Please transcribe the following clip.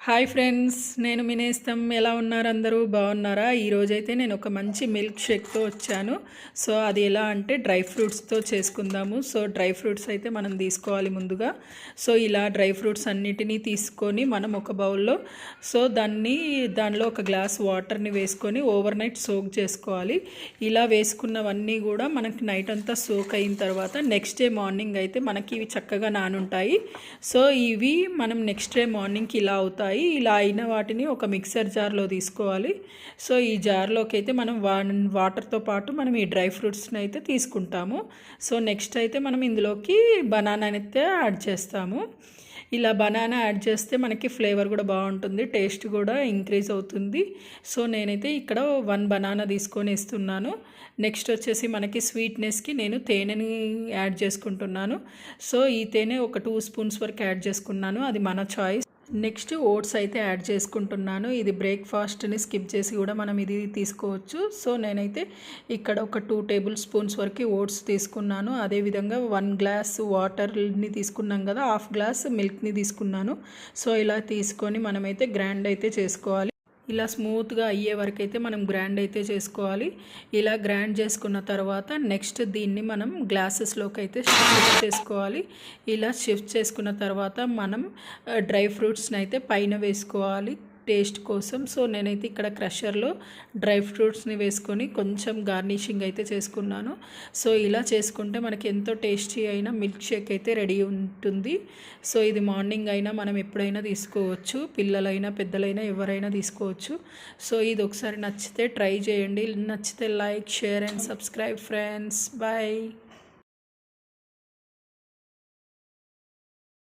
Hi friends, నేను మీ నేస్తం. ఎలా ఉన్నారు? అందరూ బాగున్నారా? ఈరోజైతే నేను ఒక మంచి మిల్క్ షేక్తో వచ్చాను. సో అది ఎలా అంటే డ్రై ఫ్రూట్స్తో చేసుకుందాము. సో డ్రై ఫ్రూట్స్ అయితే మనం తీసుకోవాలి ముందుగా. సో ఇలా డ్రై ఫ్రూట్స్ అన్నిటినీ తీసుకొని మనం ఒక బౌల్లో దానిలో ఒక గ్లాస్ వాటర్ని వేసుకొని ఓవర్ నైట్ సోక్ చేసుకోవాలి. ఇలా వేసుకున్నవన్నీ కూడా మనకి నైట్ అంతా సోక్ అయిన తర్వాత నెక్స్ట్ డే మార్నింగ్ అయితే మనకి ఇవి చక్కగా నానుంటాయి. సో ఇవి మనం నెక్స్ట్ డే మార్నింగ్కి ఇలా అవుతాయి. ఇలా అయిన వాటిని ఒక మిక్సర్ జార్లో తీసుకోవాలి. సో ఈ జార్లోకి అయితే మనం వాటర్తో పాటు మనం ఈ డ్రై ఫ్రూట్స్ని అయితే తీసుకుంటాము. సో నెక్స్ట్ అయితే మనం ఇందులోకి బనానా అయితే యాడ్ చేస్తాము. ఇలా బనానా యాడ్ చేస్తే మనకి ఫ్లేవర్ కూడా బాగుంటుంది, టేస్ట్ కూడా ఇంక్రీజ్ అవుతుంది. సో నేనైతే ఇక్కడ 1 బనానా తీసుకొని ఇస్తున్నాను. నెక్స్ట్ వచ్చేసి మనకి స్వీట్నెస్కి నేను తేనెని యాడ్ చేసుకుంటున్నాను. సో ఈ తేనె ఒక 2 స్పూన్స్ వరకు యాడ్ చేసుకున్నాను, అది మన చాయిస్. నెక్స్ట్ ఓట్స్ అయితే యాడ్ చేసుకుంటున్నాను. ఇది బ్రేక్ఫాస్ట్ని స్కిప్ చేసి కూడా మనం ఇది తీసుకోవచ్చు. సో నేనైతే ఇక్కడ ఒక 2 టేబుల్ స్పూన్స్ వరకు ఓట్స్ తీసుకున్నాను. అదేవిధంగా 1 గ్లాస్ వాటర్ని తీసుకున్నాం కదా, హాఫ్ గ్లాస్ మిల్క్ని తీసుకున్నాను. సో ఇలా తీసుకొని మనమైతే గ్రైండ్ అయితే చేసుకోవాలి. ఇలా స్మూత్గా అయ్యే వరకు అయితే మనం గ్రైండ్ అయితే చేసుకోవాలి. ఇలా గ్రైండ్ చేసుకున్న తర్వాత నెక్స్ట్ దీన్ని మనం గ్లాసెస్లోకి అయితే షిఫ్ట్ చేసుకోవాలి. ఇలా షిఫ్ట్ చేసుకున్న తర్వాత మనం డ్రై ఫ్రూట్స్ని అయితే పైన వేసుకోవాలి టేస్ట్ కోసం. సో నేనైతే ఇక్కడ క్రషర్లో డ్రై ఫ్రూట్స్ని వేసుకొని కొంచెం గార్నిషింగ్ అయితే చేసుకున్నాను. సో ఇలా చేసుకుంటే మనకి ఎంతో టేస్టీ అయిన మిల్క్ షేక్ అయితే రెడీ ఉంటుంది. సో ఇది మార్నింగ్ అయినా మనం ఎప్పుడైనా తీసుకోవచ్చు, పిల్లలైనా పెద్దలైనా ఎవరైనా తీసుకోవచ్చు. సో ఇది ఒకసారి నచ్చితే ట్రై చేయండి. నచ్చితే like, share and subscribe friends. Bye.